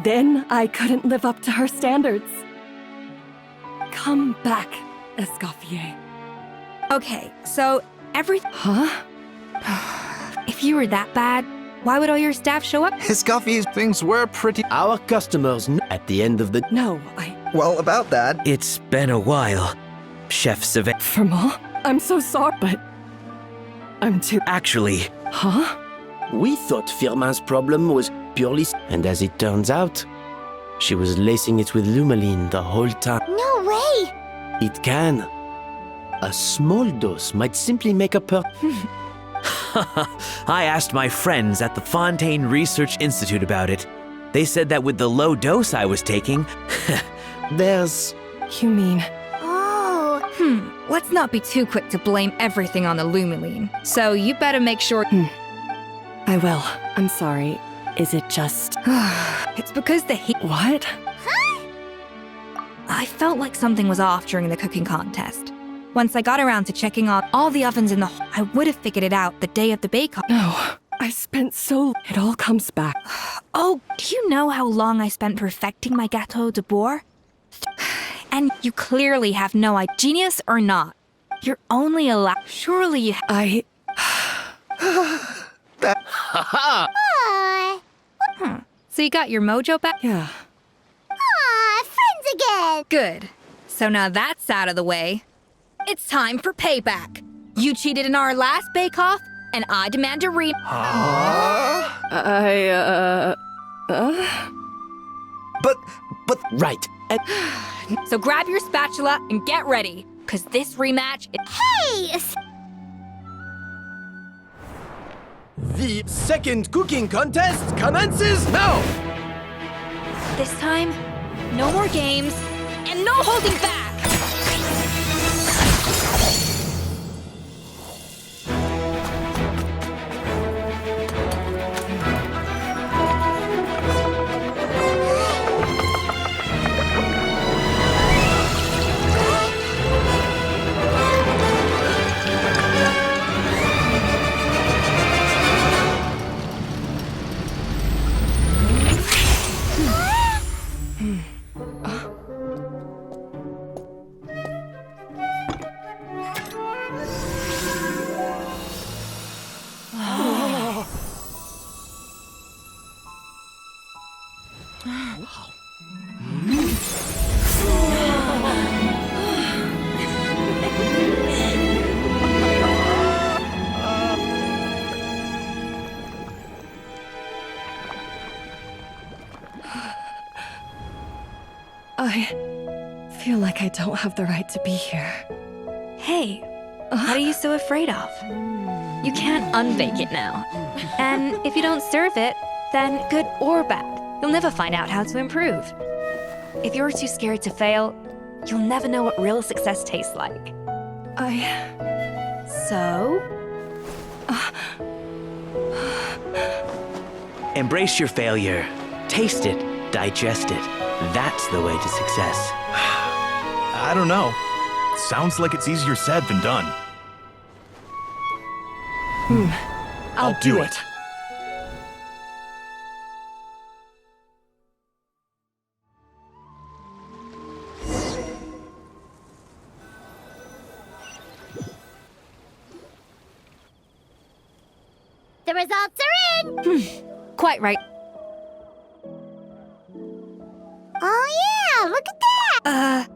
B: Then I couldn't live up to her standards. Come back, Escoffier.
A: Okay, so
B: Huh?
A: If you were that bad, why would all your staff show up?
H: Escoffier's.
I: Things were pretty.
C: Our customers at the end of the.
B: No,
H: Well, about that.
M: It's been a while, Chef Savannah.
B: Firmal, I'm so sorry, but I'm too.
M: Actually,
B: Huh?
C: We thought Firmin's problem was purely. And as it turns out, she was lacing it with Lumaline the whole time.
G: No way!
C: It can. A small dose might simply make a
M: I asked my friends at the Fontaine Research Institute about it. They said that with the low dose I was taking,
C: there's.
B: You mean.
G: Oh.
A: Let's not be too quick to blame everything on the Lumaline. So you better make sure.
B: I will. I'm sorry. Is it just.
A: It's because the heat.
B: What?
A: I felt like something was off during the cooking contest. Once I got around to checking out all the ovens in the I would have figured it out the day of the bake-off.
B: No. I spent so. It all comes back.
A: Oh, do you know how long I spent perfecting my Gâteau de Bourg? And you clearly have no idea. Genius or not, you're only allowed. Surely you. So you got your mojo back?
B: Yeah.
G: Friends again!
A: Good. So now that's out of the way. It's time for payback. You cheated in our last bake-off, and I demand a
C: But right.
A: So grab your spatula and get ready, because this rematch is.
G: Hey!
C: The second cooking contest commences now!
A: This time, no more games, and no holding back!
B: I feel like I don't have the right to be here.
A: Hey, what are you so afraid of? You can't unbake it now. And if you don't serve it, then good or bad, you'll never find out how to improve. If you're too scared to fail, you'll never know what real success tastes like. So?
M: embrace your failure. Taste it, digest it. That's the way to success.
N: I don't know. Sounds like it's easier said than done.
B: I'll do it.
G: The results are in!
A: Quite right.
G: Oh yeah, look at that!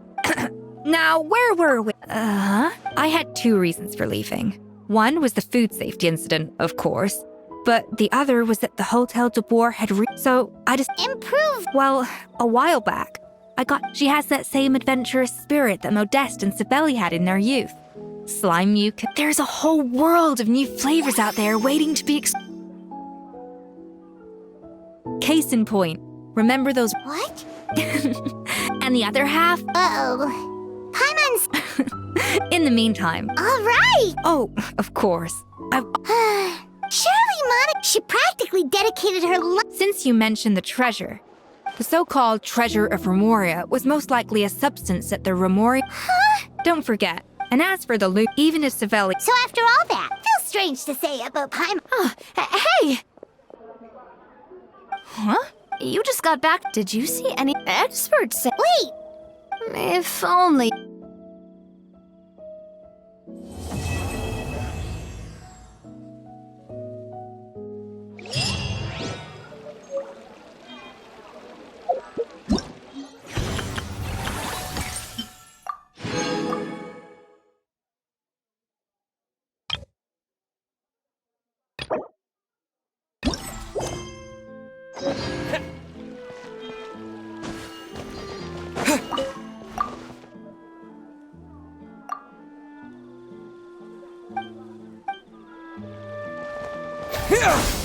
A: Now, where were we? I had two reasons for leaving. One was the food safety incident, of course. But the other was that the Hotel de Bourg had so I just
G: improved.
A: Well, a while back, she has that same adventurous spirit that Modeste and Sibeli had in their youth. Slime mucus. There's a whole world of new flavors out there waiting to be Case in point, remember those
G: What?
A: And the other half?
G: Uh-oh. Paimon's...
A: In the meantime.
G: All right!
A: Oh, of course.
G: Surely Monica, she practically dedicated her life.
A: Since you mentioned the treasure, The so-called treasure of Remoria was most likely a substance that the Remoria...
G: Huh?
A: Don't forget. And as for the loot, even if Savelli...
G: So after all that, feels strange to say about Paimon.
L: Oh, hey! Huh? You just got back. Did you see any experts say...
G: Wait!
L: If only...
P: Here!